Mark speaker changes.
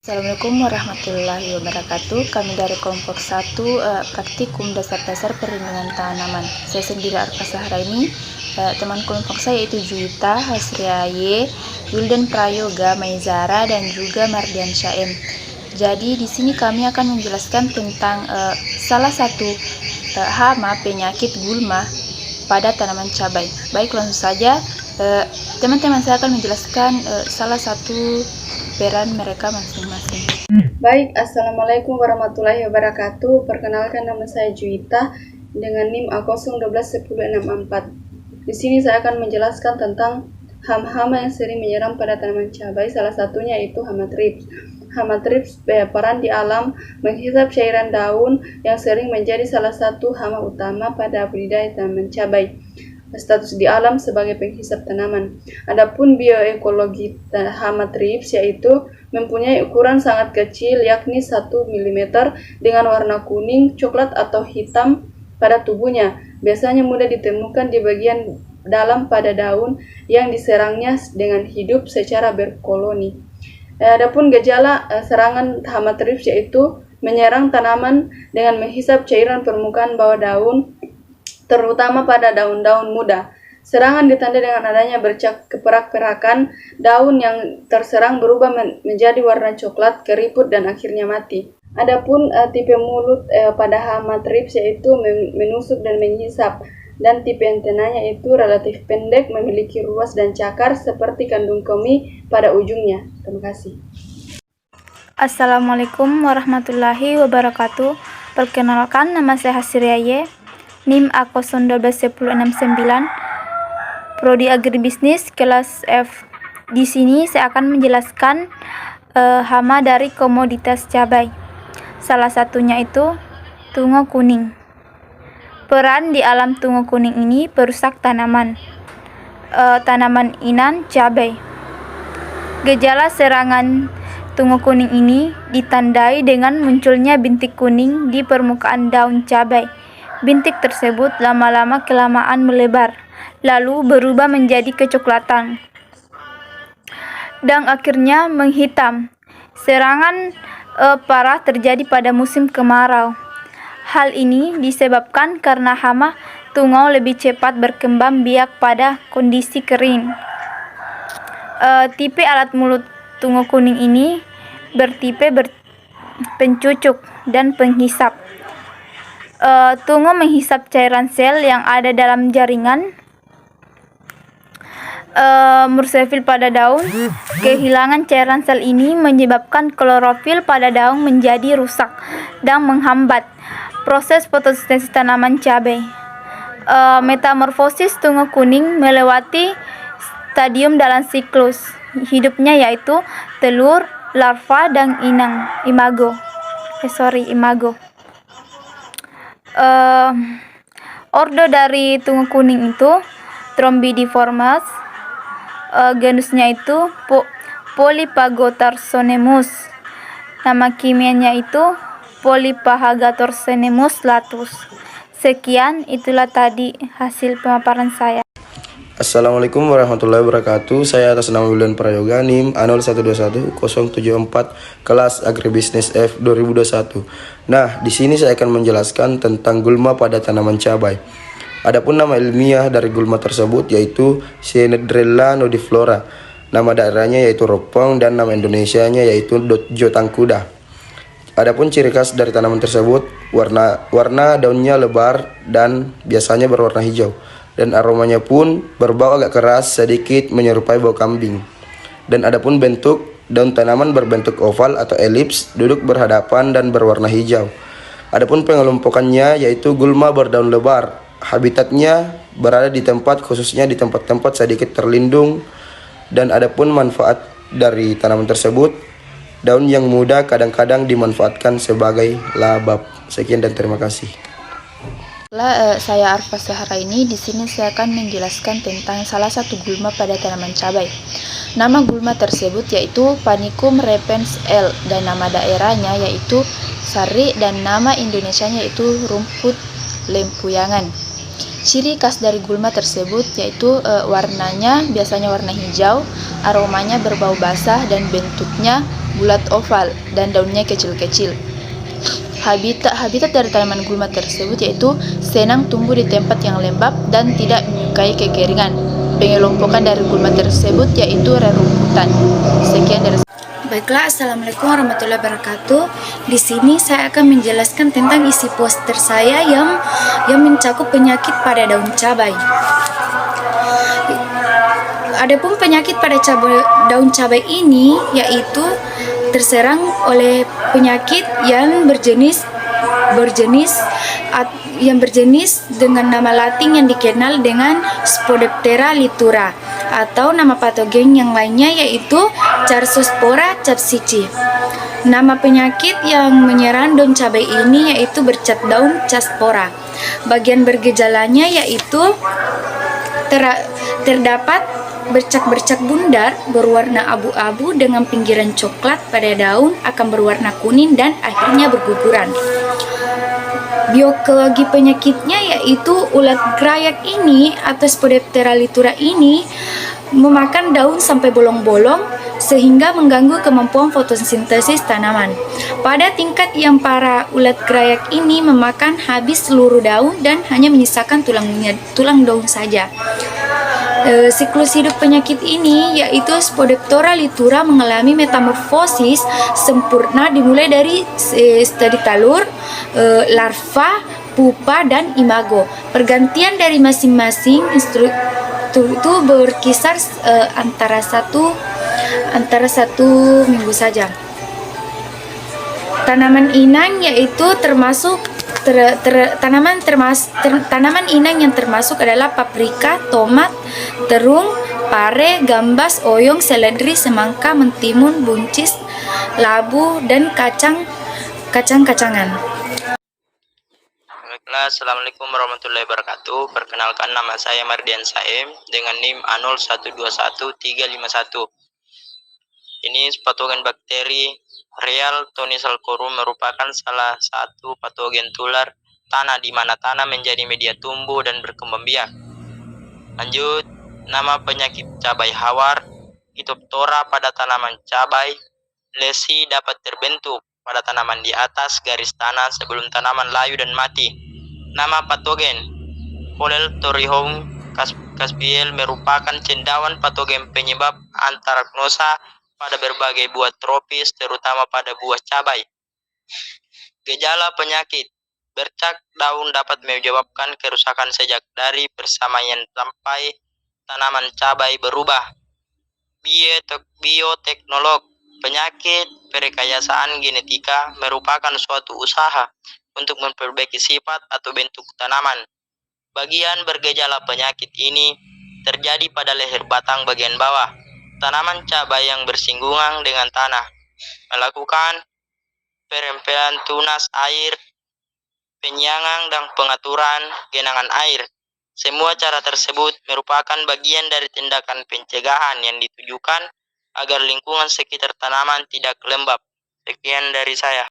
Speaker 1: Assalamualaikum warahmatullahi wabarakatuh. Kami dari kelompok 1 praktikum dasar-dasar perlindungan tanaman. Saya sendiri Arfa Sahara ini. Teman kelompok saya yaitu Juwita, Hasriaye, Yuldan Prayoga, Maizara, dan juga Mardian Syaim. Jadi di sini kami akan menjelaskan tentang salah satu hama penyakit gulma pada tanaman cabai. Baik, langsung saja teman-teman saya akan menjelaskan salah satu peran mereka masing-masing.
Speaker 2: Baik, Assalamualaikum warahmatullahi wabarakatuh. Perkenalkan, nama saya Juwita dengan NIM A0121064. Di sini saya akan menjelaskan tentang hama-hama yang sering menyerang pada tanaman cabai. Salah satunya yaitu hama thrips. Hama thrips berperan di alam menghisap cairan daun yang sering menjadi salah satu hama utama pada budidaya tanaman cabai. Status di alam sebagai penghisap tanaman. Adapun bioekologi hama thrips yaitu mempunyai ukuran sangat kecil, yakni 1 mm dengan warna kuning, coklat atau hitam pada tubuhnya. Biasanya mudah ditemukan di bagian dalam pada daun yang diserangnya dengan hidup secara berkoloni. Adapun gejala serangan hama thrips yaitu menyerang tanaman dengan menghisap cairan permukaan bawah daun, terutama pada daun-daun muda. Serangan ditandai dengan adanya bercak keperak-perakan, daun yang terserang berubah menjadi warna coklat, keriput, dan akhirnya mati. Adapun tipe mulut pada hama thrips yaitu menusuk dan menghisap, dan tipe antenanya itu relatif pendek, memiliki ruas dan cakar seperti kandung kemih pada ujungnya. Terima kasih.
Speaker 3: Assalamualaikum warahmatullahi wabarakatuh. Perkenalkan, nama saya Hasriaye, NIM A0121069, Prodi Agribisnis kelas F. Di sini saya akan menjelaskan hama dari komoditas cabai. Salah satunya itu tungo kuning. Peran di alam tungo kuning ini perusak tanaman inang cabai. Gejala serangan tungo kuning ini ditandai dengan munculnya bintik kuning di permukaan daun cabai. Bintik tersebut lama-lama kelamaan melebar, lalu berubah menjadi kecoklatan, dan akhirnya menghitam. Serangan parah terjadi pada musim kemarau. Hal ini disebabkan karena hama tungau lebih cepat berkembang biak pada kondisi kering. Tipe alat mulut tungo kuning ini bertipe pencucuk dan penghisap. Tungo menghisap cairan sel yang ada dalam jaringan mursefil pada daun. Kehilangan cairan sel ini menyebabkan klorofil pada daun menjadi rusak dan menghambat proses fotosintesis tanaman cabai. Metamorfosis tungo kuning melewati stadium dalam siklus hidupnya yaitu telur, larva, dan imago. Ordo dari tungo kuning itu Trombidiformes, genusnya itu Polyphagotarsonemus, nama kimianya itu Polyphagotarsonemus latus. Sekian, itulah tadi hasil pemaparan saya.
Speaker 4: Assalamualaikum warahmatullahi wabarakatuh. Saya atas nama Yuldan Prayoga, NIM A0121074, kelas Agribisnis F 2021. Nah, di sini saya akan menjelaskan tentang gulma pada tanaman cabai. Adapun nama ilmiah dari gulma tersebut yaitu Cyanidrella nodiflora. Nama daerahnya yaitu Ropong dan nama Indonesianya yaitu Jotangkuda. Adapun ciri khas dari tanaman tersebut, warna daunnya lebar dan biasanya berwarna hijau. Dan aromanya pun berbau agak keras, sedikit menyerupai bau kambing. Dan adapun bentuk, daun tanaman berbentuk oval atau elips, duduk berhadapan dan berwarna hijau. Adapun pengelompokannya yaitu gulma berdaun lebar. Habitatnya berada di tempat, khususnya di tempat-tempat sedikit terlindung. Dan adapun manfaat dari tanaman tersebut, daun yang muda kadang-kadang dimanfaatkan sebagai labab. Sekian dan terima kasih.
Speaker 1: Saya Arfa Sahara ini. Di sini saya akan menjelaskan tentang salah satu gulma pada tanaman cabai. Nama gulma tersebut yaitu Panicum repens L, dan nama daerahnya yaitu Sari, dan nama Indonesianya yaitu rumput lempuyangan. Ciri khas dari gulma tersebut yaitu warnanya biasanya warna hijau, aromanya berbau basah dan bentuknya bulat oval dan daunnya kecil-kecil. Habitat dari tanaman gulma tersebut yaitu senang tumbuh di tempat yang lembab dan tidak menyukai kekeringan. Pengelompokan dari gulma tersebut yaitu rerumputan. Sekian dari
Speaker 3: Baiklah, Assalamualaikum warahmatullahi wabarakatuh. Di sini saya akan menjelaskan tentang isi poster saya yang mencakup penyakit pada daun cabai. Adapun penyakit pada daun cabai ini yaitu terserang oleh penyakit yang berjenis dengan nama latin yang dikenal dengan Spodoptera litura, atau nama patogen yang lainnya yaitu Charsospora capsici. Nama penyakit yang menyerang daun cabai ini yaitu bercat daun caspora. Bagian bergejalanya yaitu terdapat bercak-bercak bundar berwarna abu-abu dengan pinggiran coklat pada daun akan berwarna kuning dan akhirnya berguguran. Biologi penyakitnya yaitu ulat grayak ini atau Spodoptera litura ini memakan daun sampai bolong-bolong sehingga mengganggu kemampuan fotosintesis tanaman. Pada tingkat yang parah, ulat grayak ini memakan habis seluruh daun dan hanya menyisakan tulang daun saja. Siklus hidup penyakit ini yaitu Spodoptera litura mengalami metamorfosis sempurna dimulai dari stadi telur, larva, pupa, dan imago. Pergantian dari masing-masing itu berkisar antara satu minggu saja. Tanaman inang yaitu tanaman inang yang termasuk adalah paprika, tomat, terung, pare, gambas, oyong, seledri, semangka, mentimun, buncis, labu, dan kacang-kacangan.
Speaker 5: Baiklah, Assalamualaikum warahmatullahi wabarakatuh. Perkenalkan, nama saya Mardian Saim dengan NIM A01213551. Ini patogen bakteri Real Tonisalcorum merupakan salah satu patogen tular tanah di mana tanah menjadi media tumbuh dan berkembang biak. Lanjut, nama penyakit cabai hawar, Phytophthora pada tanaman cabai. Lesi dapat terbentuk pada tanaman di atas garis tanah sebelum tanaman layu dan mati. Nama patogen Polyelthorium caspiel merupakan cendawan patogen penyebab antraknosa pada berbagai buah tropis, terutama pada buah cabai. Gejala penyakit: bercak daun dapat menyebabkan kerusakan sejak dari persamaian sampai tanaman cabai berubah. Bioteknolog: penyakit perekayasaan genetika merupakan suatu usaha untuk memperbaiki sifat atau bentuk tanaman. Bagian bergejala penyakit ini terjadi pada leher batang bagian bawah tanaman cabai yang bersinggungan dengan tanah. Melakukan perempelan tunas air, penyiangan, dan pengaturan genangan air. Semua cara tersebut merupakan bagian dari tindakan pencegahan yang ditujukan agar lingkungan sekitar tanaman tidak lembab. Sekian dari saya.